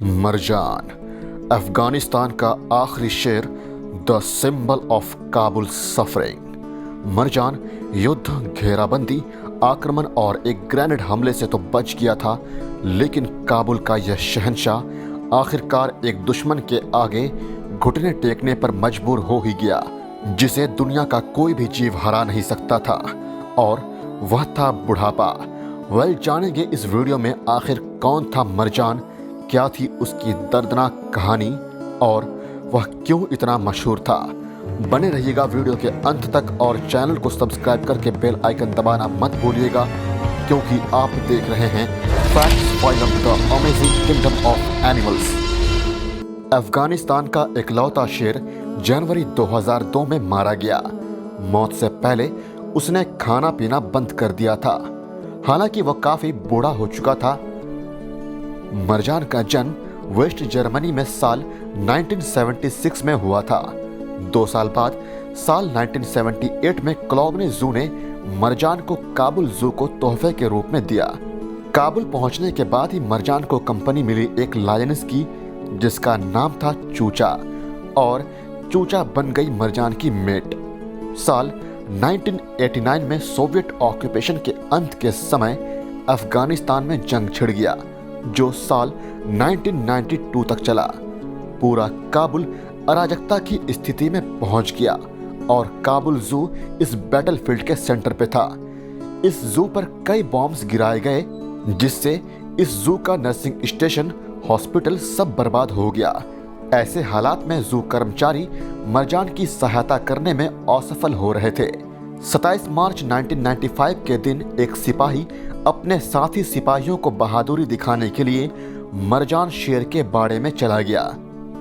मरजान, अफगानिस्तान का आखिरी शेर, the symbol of Kabul suffering. Marjan युद्ध, घेराबंदी, आक्रमण और एक ग्रेनेड हमले से तो बच गया था, लेकिन काबुल का यह शहंशाह आखिरकार एक दुश्मन के आगे घुटने टेकने पर मजबूर हो ही गया, जिसे दुनिया का कोई भी जीव हरा नहीं सकता था, और वह था बुढ़ापा। जानेंगे इस वीडियो में आखिर कौन था मरजान, क्या थी उसकी दर्दनाक कहानी और वह क्यों इतना मशहूर था। बने रहिएगा वीडियो के अंत तक और चैनल को सब्सक्राइब करके बेल आइकन दबाना मत भूलिएगा, क्योंकि आप देख रहे हैं facts final the amazing kingdom of animals. Afghanistan का इकलौता शेर जनवरी 2002 में मारा गया। मौत से पहले उसने खाना पीना बंद कर दिया था, हालांकि वह काफी बूढ़ा हो चुका था। मरजान का जन्म वेस्ट जर्मनी में साल 1976 में हुआ था। 2 साल बाद साल 1978 में क्लोगने जू ने मरजान को काबुल जू को तोहफे के रूप में दिया। काबुल पहुंचने के बाद ही मरजान को कंपनी मिली एक लायनेस की, जिसका नाम था चूचा, और चूचा बन गई मरजान की मेट। साल 1989 में सोवियत ऑक्यूपेशन के अंत के समय अफगानिस्तान में जंग छिड़ गया, जो साल 1992 तक चला। पूरा काबुल अराजकता की स्थिति में पहुंच गया और काबुल जू इस बैटलफील्ड के सेंटर पे था। इस जू पर कई बॉम्ब्स गिराए गए, जिससे इस जू का नर्सिंग स्टेशन, हॉस्पिटल सब बर्बाद हो गया। ऐसे हालात में जू कर्मचारी मरजान की सहायता करने में असफल हो रहे थे। 27 मार्च 1995 के दिन एक सिपाही अपने साथी सिपाहियों को बहादुरी दिखाने के लिए मरजान शेर के बाड़े में चला गया।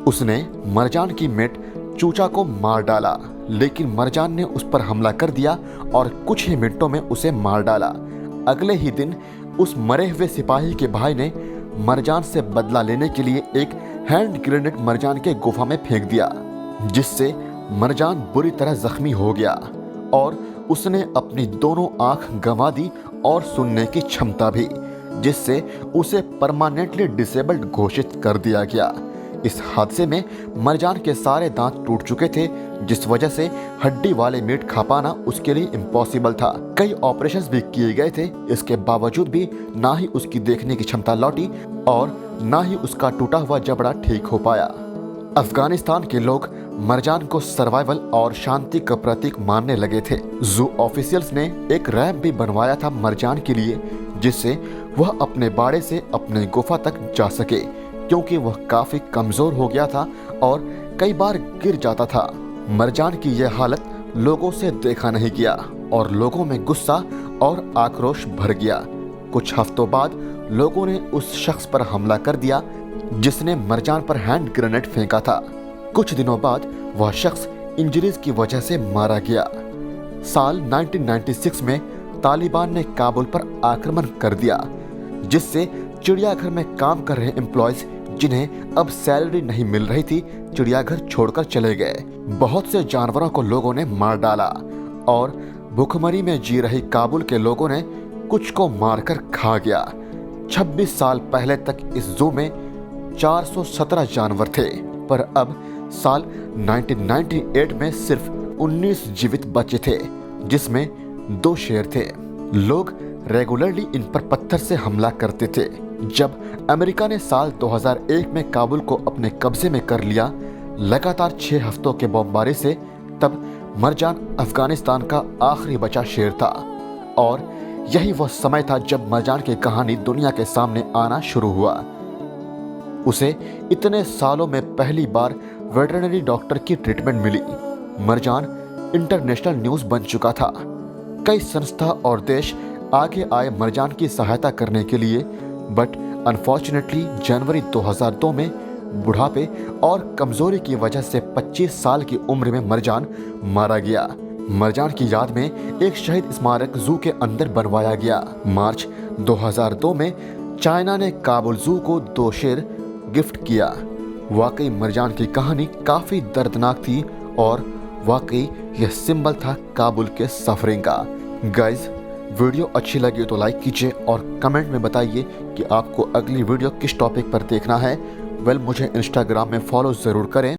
उसने मरजान की मेट चूचा को मार डाला, लेकिन मरजान ने उस पर हमला कर दिया और कुछ ही मिनटों में उसे मार डाला। अगले ही दिन उस मरे हुए सिपाही के भाई ने मरजान से बदला लेने के लिए एक हैंड ग्रेनेड मरजान के गुफा में फेंक दिया, जिससे मरजान बुरी तरह जख्मी हो गया और उसने अपनी दोनों आंख गंवा दी और सुनने की क्षमता भी, जिससे उसे परमानेंटली डिसेबल्ड घोषित कर दिया गया। इस हादसे में मरजान के सारे दांत टूट चुके थे, जिस वजह से हड्डी वाले मीट खा पाना उसके लिए इम्पॉसिबल था। कई ऑपरेशंस भी किए गए थे, इसके बावजूद भी ना ही उसकी देखने की क्षमता लौटी और ना ही उसका टूटा हुआ जबड़ा ठीक हो पाया। अफगानिस्तान के लोग मरजान को सर्वाइवल और शांति का प्रतीक मानने लगे थे। जू ऑफिशियल्स ने एक रैंप भी बनवाया था मरजान के लिए, जिससे वह अपने बाड़े से अपने गुफा तक जा सके, क्योंकि वह काफी कमजोर हो गया था और कई बार गिर जाता था। मरजान की यह हालत लोगों से देखा नहीं गया और लोगों में गुस्सा और आक्रोश भर गया। कुछ हफ्तों बाद लोगों ने उस शख्स पर हमला कर दिया जिसने मरजान पर हैंड ग्रेनेड फेंका था। कुछ दिनों बाद वह शख्स इंजरीज की वजह से मारा गया। साल 1996 में तालिबान ने काबुल पर आक्रमण कर दिया, जिससे चिड़ियाघर में काम कर रहे एम्प्लॉयज, जिन्हें अब सैलरी नहीं मिल रही थी, चिड़ियाघर छोड़कर चले गए। बहुत से जानवरों को लोगों ने मार डाला और भूखमरी में जी रही काबुल के लोगों ने कुछ को मारकर खा गया। 26 साल पहले तक इस जू में 417 जानवर थे, पर अब साल 1998 में सिर्फ 19 जीवित बचे थे, जिसमें 2 शेर थे। लोग रेगुलरली इन पर पत्थर से हमला करते थे। जब अमेरिका ने साल 2001 में काबुल को अपने कब्जे में कर लिया, लगातार 6 हफ्तों के बमबारी से, तब मरजान अफगानिस्तान का आखिरी बचा शेर था और यही वह समय था जब मरजान की कहानी दुनिया के सामने आना शुरू हुआ। उसे इतने सालों में पहली बार वेटरनरी डॉक्टर की ट्रीटमेंट मिली। मरजान इंटरनेशनल न्यूज़ बन चुका था। कई संस्था और देश आगे आए मरजान की सहायता करने के लिए, बट अनफॉर्चुनेटली जनवरी 2002 में बुढ़ापे और कमजोरी की वजह से 25 साल की उम्र में मरजान मारा गया। मरजान की याद में एक शहीद स्मारक जू के अंदर बनवाया गया। मार्च 2002 में चाइना ने काबुल जू को 2 शेर गिफ्ट किया। वाकई मरजान की कहानी काफी दर्दनाक थी और वाकई यह सिंबल था काबुल के सफरिंग का। गाइज, वीडियो अच्छी लगी हो तो लाइक कीजिए और कमेंट में बताइए कि आपको अगली वीडियो किस टॉपिक पर देखना है। वेल मुझे इंस्टाग्राम में फॉलो ज़रूर करें।